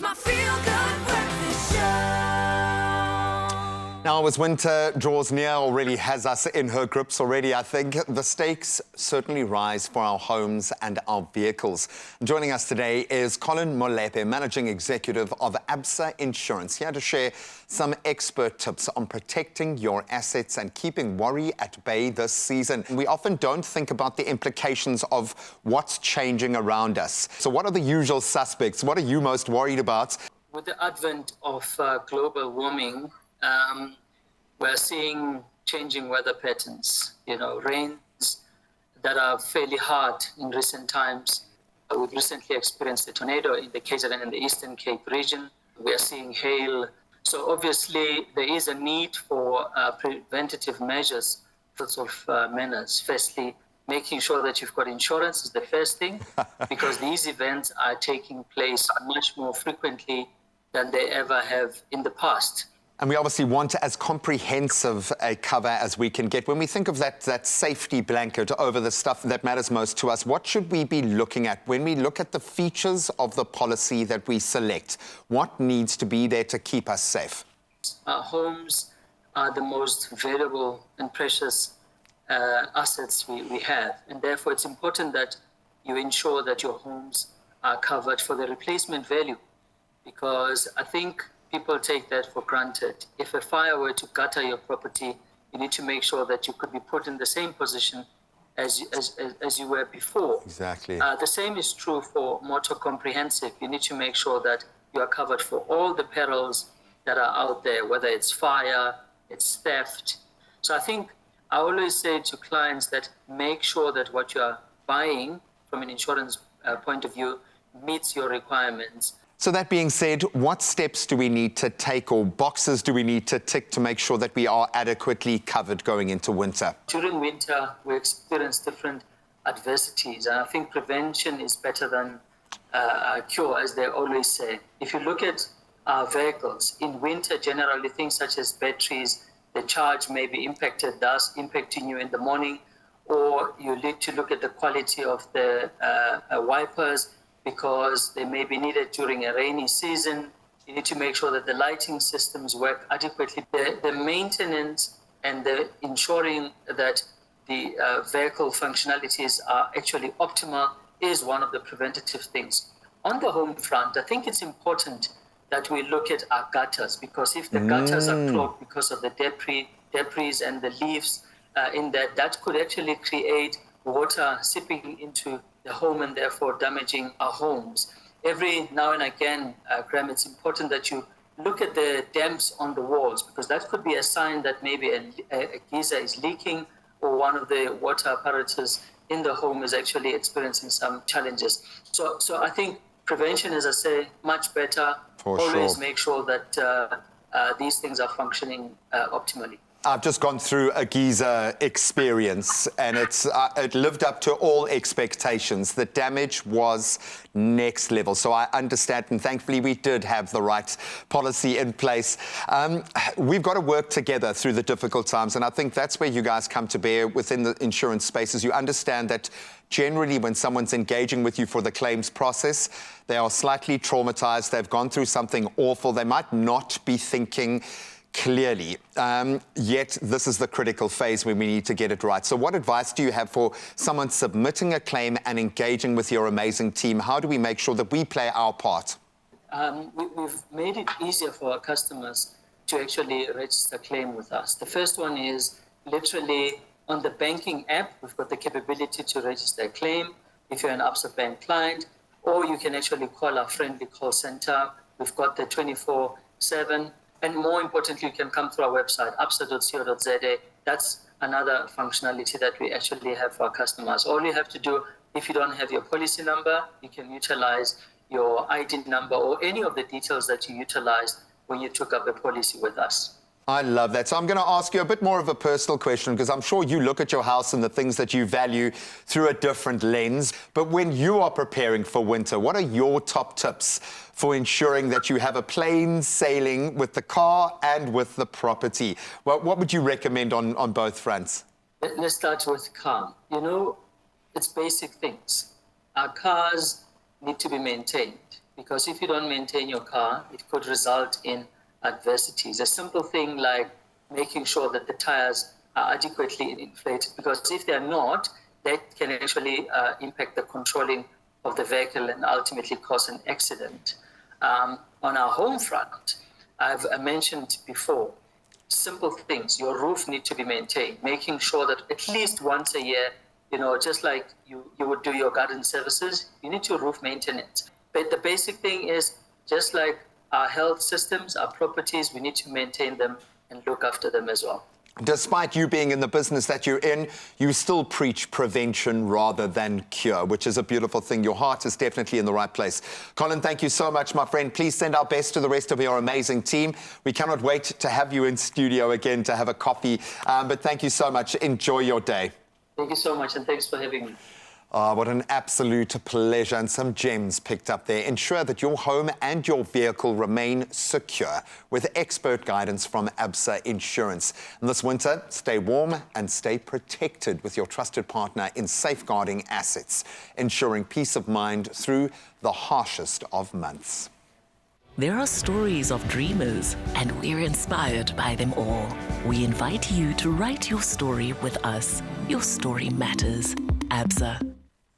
my feel-good breakfast show. Now, as winter draws near, already has us in her grips already, I think the stakes certainly rise for our homes and our vehicles. Joining us today is Colin Molepe, Managing Executive of ABSA Insurance, here to share some expert tips on protecting your assets and keeping worry at bay this season. We often don't think about the implications of what's changing around us. So what are the usual suspects? What are you most worried about? With the advent of global warming, we're seeing changing weather patterns, rains that are fairly hard in recent times. We've recently experienced a tornado in the KZN and the Eastern Cape region. We are seeing hail. So obviously there is a need for preventative measures, sorts of manners. Firstly, making sure that you've got insurance is the first thing, because these events are taking place much more frequently than they ever have in the past. And we obviously want as comprehensive a cover as we can get. When we think of that safety blanket over the stuff that matters most to us, what should we be looking at when we look at the features of the policy that we select? What needs to be there to keep us safe? Our homes are the most valuable and precious assets we have. And therefore, it's important that you ensure that your homes are covered for the replacement value, because I think people take that for granted. If a fire were to gutter your property, you need to make sure that you could be put in the same position as you were before. Exactly. The same is true for motor comprehensive. You need to make sure that you are covered for all the perils that are out there, whether it's fire, it's theft. So I think I always say to clients that make sure that what you are buying from an insurance point of view meets your requirements. So that being said, what steps do we need to take or boxes do we need to tick to make sure that we are adequately covered going into winter? During winter, we experience different adversities, and I think prevention is better than cure, as they always say. If you look at our vehicles, in winter, generally things such as batteries, the charge may be impacted, thus impacting you in the morning, or you need to look at the quality of the wipers, because they may be needed during a rainy season. You need to make sure that the lighting systems work adequately. The maintenance and the ensuring that the vehicle functionalities are actually optimal is one of the preventative things. On the home front, I think it's important that we look at our gutters, because if the gutters are clogged because of the debris and the leaves in that could actually create water seeping into the home and therefore damaging our homes. Every now and again, Graham, it's important that you look at the dams on the walls, because that could be a sign that maybe a geyser is leaking, or one of the water apparatus in the home is actually experiencing some challenges. So I think prevention, as I say, much better. For Always sure. make sure that these things are functioning optimally. I've just gone through a geyser experience, and it lived up to all expectations. The damage was next level. So I understand, and thankfully we did have the right policy in place. We've got to work together through the difficult times, and I think that's where you guys come to bear within the insurance spaces. You understand that generally when someone's engaging with you for the claims process, they are slightly traumatized. They've gone through something awful. They might not be thinking clearly, yet this is the critical phase when we need to get it right. So what advice do you have for someone submitting a claim and engaging with your amazing team? How do we make sure that we play our part? We've made it easier for our customers to actually register a claim with us. The first one is literally on the banking app. We've got the capability to register a claim if you're an ABSA Bank client, or you can actually call our friendly call center. We've got the 24/7. And more importantly, you can come through our website, absa.co.za. That's another functionality that we actually have for our customers. All you have to do, if you don't have your policy number, you can utilize your ID number or any of the details that you utilized when you took up a policy with us. I love that. So I'm going to ask you a bit more of a personal question, because I'm sure you look at your house and the things that you value through a different lens. But when you are preparing for winter, what are your top tips for ensuring that you have a plain sailing with the car and with the property? Well, what would you recommend on both fronts? Let's start with car. It's basic things. Our cars need to be maintained. because if you don't maintain your car, it could result in adversities. A simple thing like making sure that the tires are adequately inflated, because if they are not, that can actually impact the controlling of the vehicle and ultimately cause an accident. On our home front, I've mentioned before, simple things. Your roof needs to be maintained, making sure that at least once a year, just like you would do your garden services, you need to roof maintenance. But the basic thing is, just like our health systems, our properties, we need to maintain them and look after them as well. Despite you being in the business that you're in, you still preach prevention rather than cure, which is a beautiful thing. Your heart is definitely in the right place. Colin, thank you so much, my friend. Please send our best to the rest of your amazing team. We cannot wait to have you in studio again to have a coffee. But thank you so much. Enjoy your day. Thank you so much, and thanks for having me. Oh, what an absolute pleasure, and some gems picked up there. Ensure that your home and your vehicle remain secure with expert guidance from ABSA Insurance. And this winter, stay warm and stay protected with your trusted partner in safeguarding assets, ensuring peace of mind through the harshest of months. There are stories of dreamers, and we're inspired by them all. We invite you to write your story with us. Your story matters. ABSA.